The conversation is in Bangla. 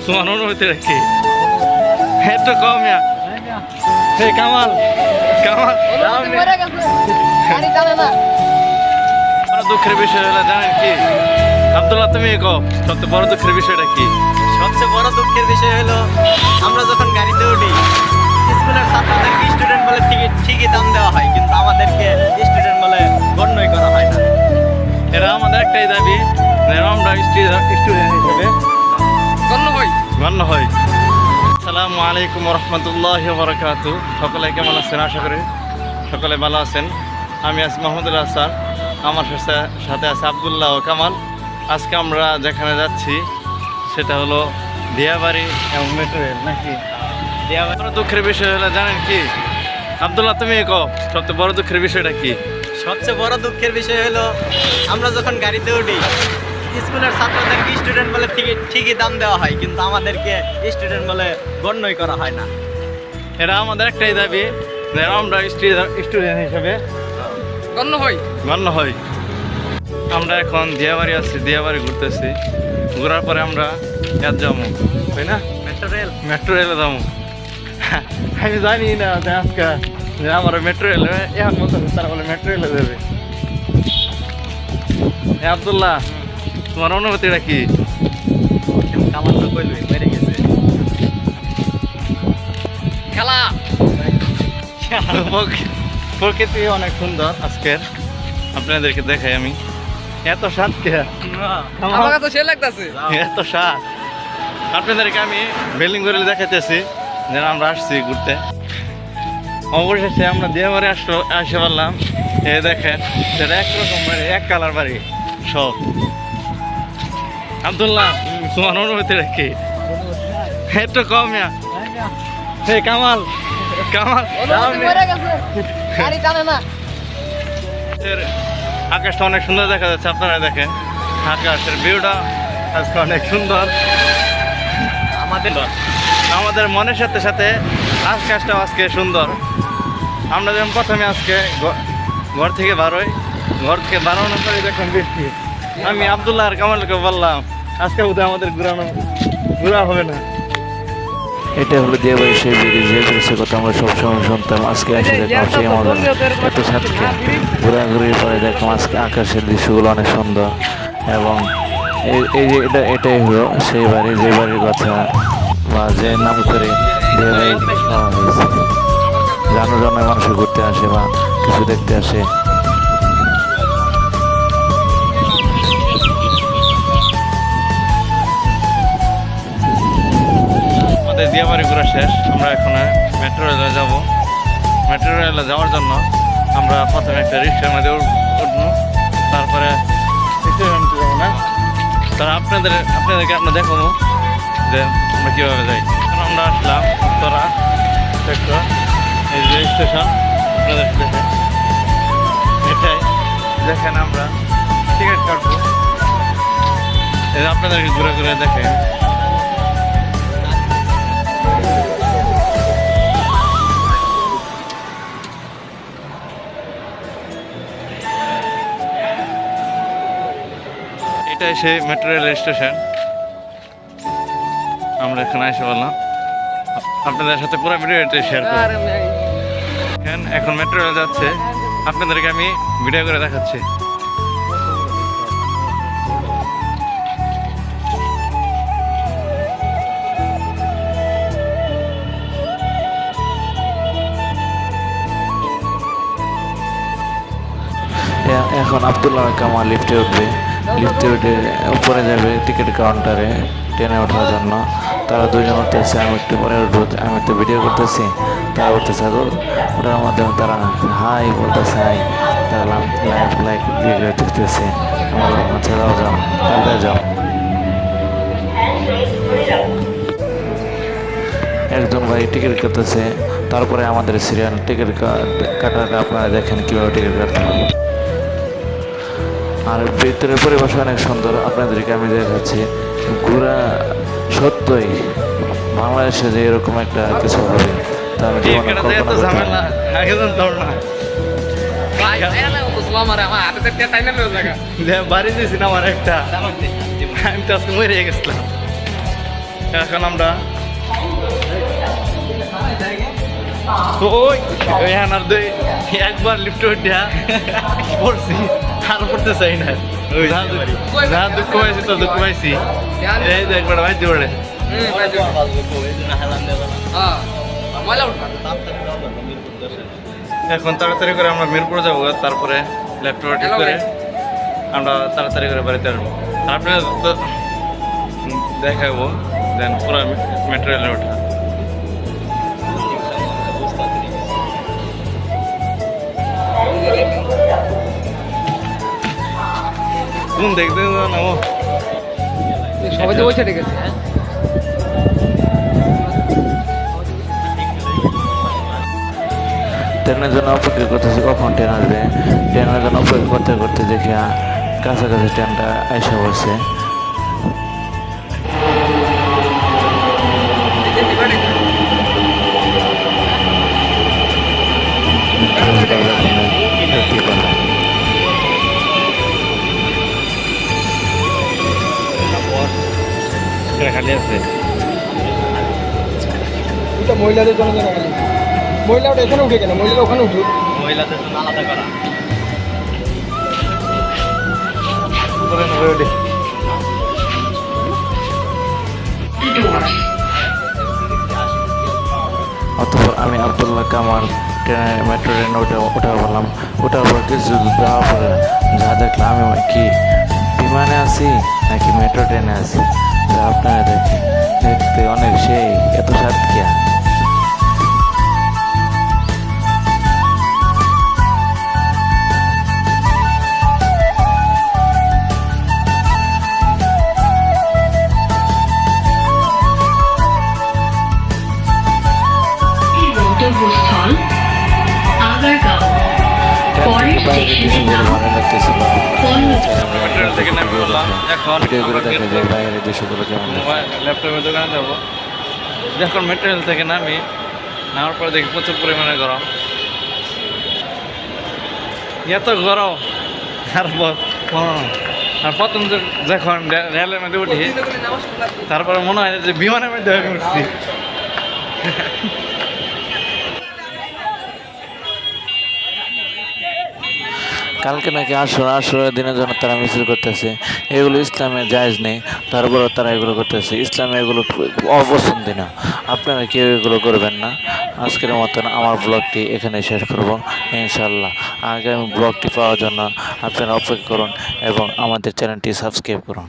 তোমার অনুভূতি রাখি একটু কম হে কামাল কামাল বড় দুঃখের বিষয় হলো জানেন কি আব্দুল্লাহ তুমি কো সবচেয়ে বড় দুঃখের বিষয়টা কি? সবচেয়ে বড় দুঃখের বিষয় হলো আমরা যখন গাড়িতে উঠি স্কুলের ছাত্রদেরকে স্টুডেন্ট বলে ঠিকই দাম দেওয়া হয়, কিন্তু আমাদেরকে স্টুডেন্ট বলে গণ্যই করা হয় না। এরা আমাদের একটাই দাবি যেন আমরা স্টুডেন্ট হিসেবে গণ্য হই। আসসালামু আলাইকুম রহমতুল্লাহি ওয়া বারাকাতুহু। সকলে কেমন আছেন? আশা করি সকলে ভালো আছেন। আমি আছি মাহমুদুল হাসান, আমার সাথে আছে আবদুল্লাহ ও কামাল। আজকে আমরা যেখানে যাচ্ছি সেটা হলো দিয়াবাড়ি এবং মেট্রো রেল নাকি দিয়াবাড়ি। বড় দুঃখের বিষয় হলো জানেন কি আবদুল্লাহ তুমি কো সবচেয়ে বড় দুঃখের বিষয়টা কি? সবচেয়ে বড় দুঃখের বিষয় হলো আমরা যখন গাড়িতে উঠি স্কুলের ছাত্রদেরকে স্টুডেন্ট বলে ঠিকই দাম দেওয়া হয়, কিন্তু আমাদেরকে স্টুডেন্ট বলে গণ্যই করা হয় না। এরা আমাদের একটাই দাবি যেন আমরা স্টুডেন্ট হিসেবে গণ্য হই। আমরা এখন দিয়াবাড়ি আছি, দিয়াবাড়ি ঘুরতেছি। ঘোরার পরে আমরা যাবো তাই না মেট্রো রেলে যাবো। আমি জানি না যে আজকে যে আমার মেট্রো রেলে এখন মতো তারা বলে মেট্রো রেলে যাবে। আবদুল্লাহ তোমার অনুভূতিটা কি? কামাল তো কইলই মেরে গেছে খেলা। প্রকৃতি অনেক সুন্দর আজকের, আপনাদেরকে দেখাই আমি। এত স্বাদ কে আমার কাছে সে লাগতেছে এত স্বাদ আপনাদেরকে আমি বিল্ডিং করে দেখাইতেছি যেন আমরা আসছি ঘুরতে। অবশেষে আমরা দিয়াবাড়ি আসতে পারলাম। এ দেখেন সেটা একরকম বাড়ি, এক কালার বাড়ি সব। আবদুল্লাহ তোমার অনুভূতি কি? একটু কম হে কামাল কামাল আকাশটা অনেক সুন্দর দেখা যাচ্ছে, আপনারা দেখেন আকাশের ভিউটা আজকে অনেক সুন্দর। আমাদের মনের সাথে সাথে আকাশটাও আজকে সুন্দর। আমরা যেমন প্রথমে আজকে ঘর থেকে ঘর থেকে বাড়ানোর পরে দেখুন বৃষ্টি। আমি আবদুল্লাহ আর কামালকে বললাম আজকে বোধহয় আমাদের ঘোরা হবে না। এটা হলো দিয়াবাড়ি সেই ব্রিজ, যে ব্রিজের কথা আমরা সবসময় শুনতাম। আজকে এসে দেখলাম সেই মজা, এত সাথে ঘোরাঘুরির পরে দেখলাম আজকে আকাশের দৃশ্যগুলো অনেক সুন্দর। এবং এই যে এটাই হলো সেই বাড়ি, যে বাড়ির কথা বা যে নাম করে দিয়াবাড়ি বলা হয়েছে। জনের মানুষ ঘুরতে আসে বা কিছু দেখতে আসে। দিয়াবাড়ি ঘোরা শেষ, আমরা এখন মেট্রো রেলে যাব। মেট্রো রেলে যাওয়ার জন্য আমরা প্রথমে একটা রিক্সার মধ্যে উঠবো, তারপরে যাবো না। তারা আপনাদেরকে আমরা দেখাবো যে আমরা কীভাবে যাই। এখন আমরা আসলাম তোরা এই যে স্টেশন, আপনাদের দেখেন এটাই দেখেন আমরা টিকিট কাটবো। আপনাদেরকে ঘুরে ঘুরে দেখেন। এটাই সেই মেট্রো রেল স্টেশন। আমরা এখানে এসে বললাম আপনাদের সাথে পুরো ভিডিওটা শেয়ার করব। এখন মেট্রো রেল যাচ্ছে, আপনাদেরকে আমি ভিডিও করে দেখাচ্ছি। এখন আবদুল্লাহ কামাল লিফটে উঠবে, লিফটে উঠে উপরে যাবে টিকিট কাউন্টারে ট্রেনে ওঠার জন্য। তারা দুজন উঠতেছে, আমি একটু পরে উঠবো, আমি একটু ভিডিও করতেছি, তারা উঠতেছে। ওটার মাধ্যমে তারা হাই বলতেছে, হাই তারা লাইক ভিডিও দেখতেছে। আমার আচ্ছা যাও তাহলে যাও। একজন ভাই টিকিট কাটতেছে, তারপরে আমাদের সিরিয়াল টিকিট কাটাটা আপনারা দেখেন কীভাবে টিকিট কাটতে হবে। আর ভিতরের পরিবেশ অনেক সুন্দর, আপনাদেরকে আমি দেখাচ্ছি। ঘোরা সত্যই বাংলাদেশে যে এরকম একটা কিছু হবে তা আমি জীবনে কল্পনা বাড়ি দিয়েছি না আমার একটা, আমি তো আজকে মরে গেছিলাম। এখন আমরা ওই আর একবার লিফটে উঠিয়া পড়ছি আর পড়তে চাই না যা দুঃখ পাইছি তো দুঃখ পাইছি এই যে একবার ভাই পড়ে এখন তাড়াতাড়ি করে আমরা মিরপুর যাবো তারপরে ল্যাপটপ ঠিক করে আমরা তাড়াতাড়ি করে বাড়িতে আসবো আর আপনারা তো দেখাবো দেন পুরো মেট্রো রেলে ওঠা কোন দেখতে না ও সবাই তো বসে রেখেছে ট্রেনের জন্য অপেক্ষা করতেছি কখন ট্রেন আসবে। ট্রেনের জন্য অপেক্ষা করতে করতে দেখি কাছাকাছি ট্রেনটা এসে পড়ছে। খালি আছে মহিলাদের জন্য খালি মহিলা ওটা এখানে উঠে কেন মহিলারা ওখানে উঠুক মহিলাদের জন্য আলাদা করা অতঃপর আমি আব্দুল্লাহ কামাল ট্রেনে মেট্রো ট্রেনে ওঠা বললাম। ওঠার পর কিছু যাওয়ার পরে যা দেখলাম আমি কি বিমানে আছি নাকি মেট্রো ট্রেনে আছি, যা আপনারা দেখতে অনেক সেই এত সাতকিয়া। গন্তব্যস্থল আগারগাঁও পরের স্টেশনের নাম মনে লাগতেছিল মেট্রো থেকে নেমে পড়লাম এখন ভিডিও করে দেখা যায় বাইরের দেশগুলো কেমন ল্যাপটপের দোকানে যাবো। যখন মেট্রো রেল থেকে নামি নামার পরে দেখি প্রচুর পরিমাণে গরম, এত গরম আর প্রথম যখন রেলের মধ্যে উঠি তারপরে মনে হয় যে বিমানের মধ্যে আমি উঠছি। কালকে নাকি আশুরার দিনের জন্য তারা মিছিল করতেছে, এগুলো ইসলামে জায়েজ নেই, তারপরেও তারা এগুলো করতেছে। ইসলামে এগুলো অপছন্দনীয়, আপনারা কেউ এগুলো করবেন না। আজকের মতন আমার ব্লগটি এখানে শেষ করব ইনশাল্লাহ। আগামী ব্লগটি পাওয়ার জন্য আপনারা অপেক্ষা করুন এবং আমাদের চ্যানেলটি সাবস্ক্রাইব করুন।